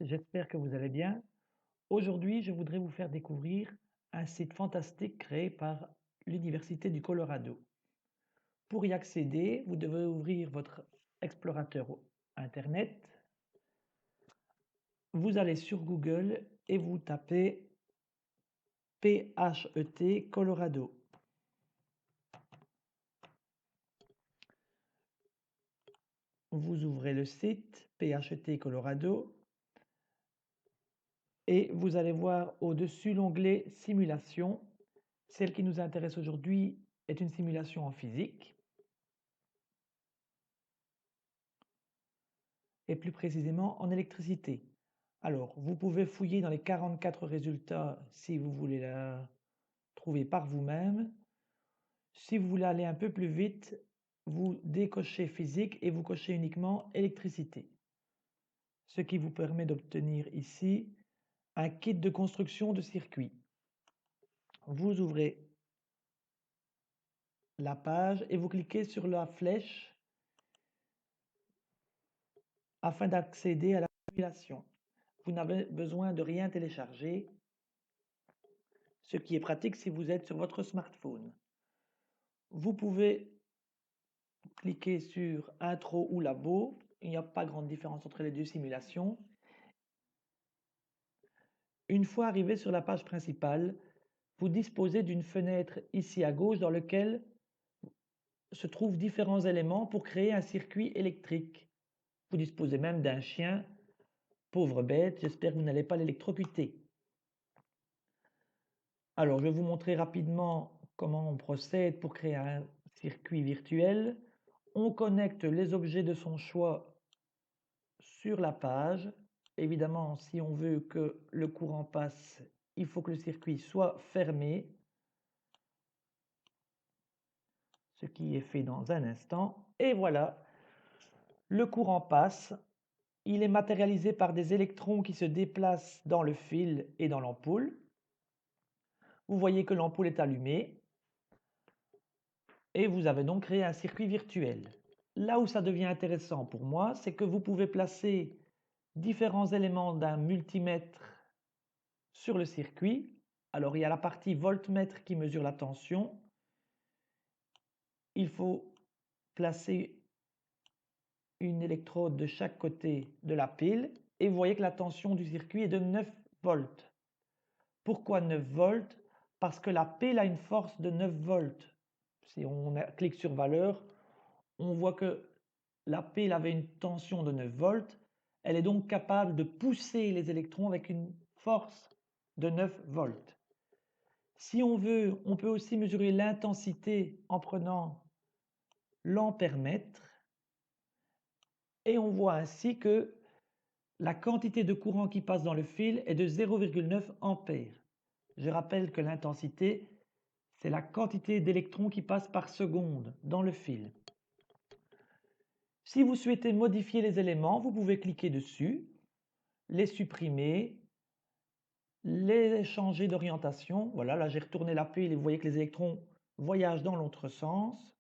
J'espère que vous allez bien. Aujourd'hui, je voudrais vous faire découvrir un site fantastique créé par l'Université du Colorado. Pour y accéder, vous devez ouvrir votre explorateur Internet. Vous allez sur Google et vous tapez PHET Colorado. Vous ouvrez le site PHET Colorado et vous allez voir au-dessus l'onglet Simulation. Celle qui nous intéresse aujourd'hui est une simulation en physique. Et plus précisément en électricité. Alors, vous pouvez fouiller dans les 44 résultats si vous voulez la trouver par vous-même. Si vous voulez aller un peu plus vite, vous décochez physique et vous cochez uniquement électricité. Ce qui vous permet d'obtenir ici un kit de construction de circuit. Vous ouvrez la page et vous cliquez sur la flèche afin d'accéder à la simulation. Vous n'avez besoin de rien télécharger, ce qui est pratique si vous êtes sur votre smartphone. Vous pouvez cliquer sur Intro ou Labo. Il n'y a pas grande différence entre les deux simulations. Une fois arrivé sur la page principale, vous disposez d'une fenêtre ici à gauche dans laquelle se trouvent différents éléments pour créer un circuit électrique. Vous disposez même d'un chien. Pauvre bête, j'espère que vous n'allez pas l'électrocuter. Alors, je vais vous montrer rapidement comment on procède pour créer un circuit virtuel. On connecte les objets de son choix sur la page. Évidemment, si on veut que le courant passe, il faut que le circuit soit fermé, ce qui est fait dans un instant. Et voilà, le courant passe. Il est matérialisé par des électrons qui se déplacent dans le fil et dans l'ampoule. Vous voyez que l'ampoule est allumée et vous avez donc créé un circuit virtuel. Là où ça devient intéressant pour moi, c'est que vous pouvez placer différents éléments d'un multimètre sur le circuit. Alors, il y a la partie voltmètre qui mesure la tension. Il faut placer une électrode de chaque côté de la pile et vous voyez que la tension du circuit est de 9 volts. Pourquoi 9 volts? Parce que la pile a une force de 9 volts. Si on clique sur valeur, on voit que la pile avait une tension de 9 volts. Elle est donc capable de pousser les électrons avec une force de 9 volts. Si on veut, on peut aussi mesurer l'intensité en prenant l'ampèremètre et on voit ainsi que la quantité de courant qui passe dans le fil est de 0,9 ampères. Je rappelle que l'intensité, c'est la quantité d'électrons qui passent par seconde dans le fil. Si vous souhaitez modifier les éléments, vous pouvez cliquer dessus, les supprimer, les changer d'orientation. Voilà, là j'ai retourné la pile et vous voyez que les électrons voyagent dans l'autre sens.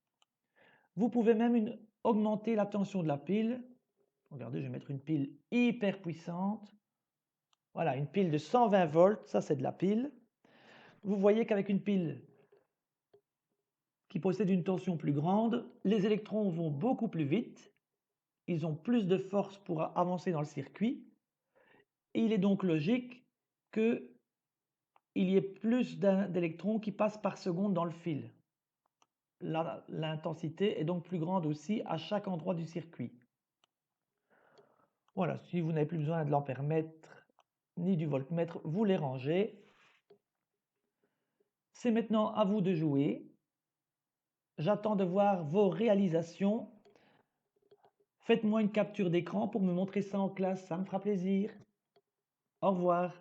Vous pouvez même augmenter la tension de la pile. Regardez, je vais mettre une pile hyper puissante. Voilà, une pile de 120 volts, ça c'est de la pile. Vous voyez qu'avec une pile qui possède une tension plus grande, les électrons vont beaucoup plus vite. Ils ont plus de force pour avancer dans le circuit. Et il est donc logique qu'il y ait plus d'électrons qui passent par seconde dans le fil. L'intensité est donc plus grande aussi à chaque endroit du circuit. Voilà, si vous n'avez plus besoin de l'ampèremètre ni du voltmètre, vous les rangez. C'est maintenant à vous de jouer. J'attends de voir vos réalisations. Faites-moi une capture d'écran pour me montrer ça en classe, ça me fera plaisir. Au revoir.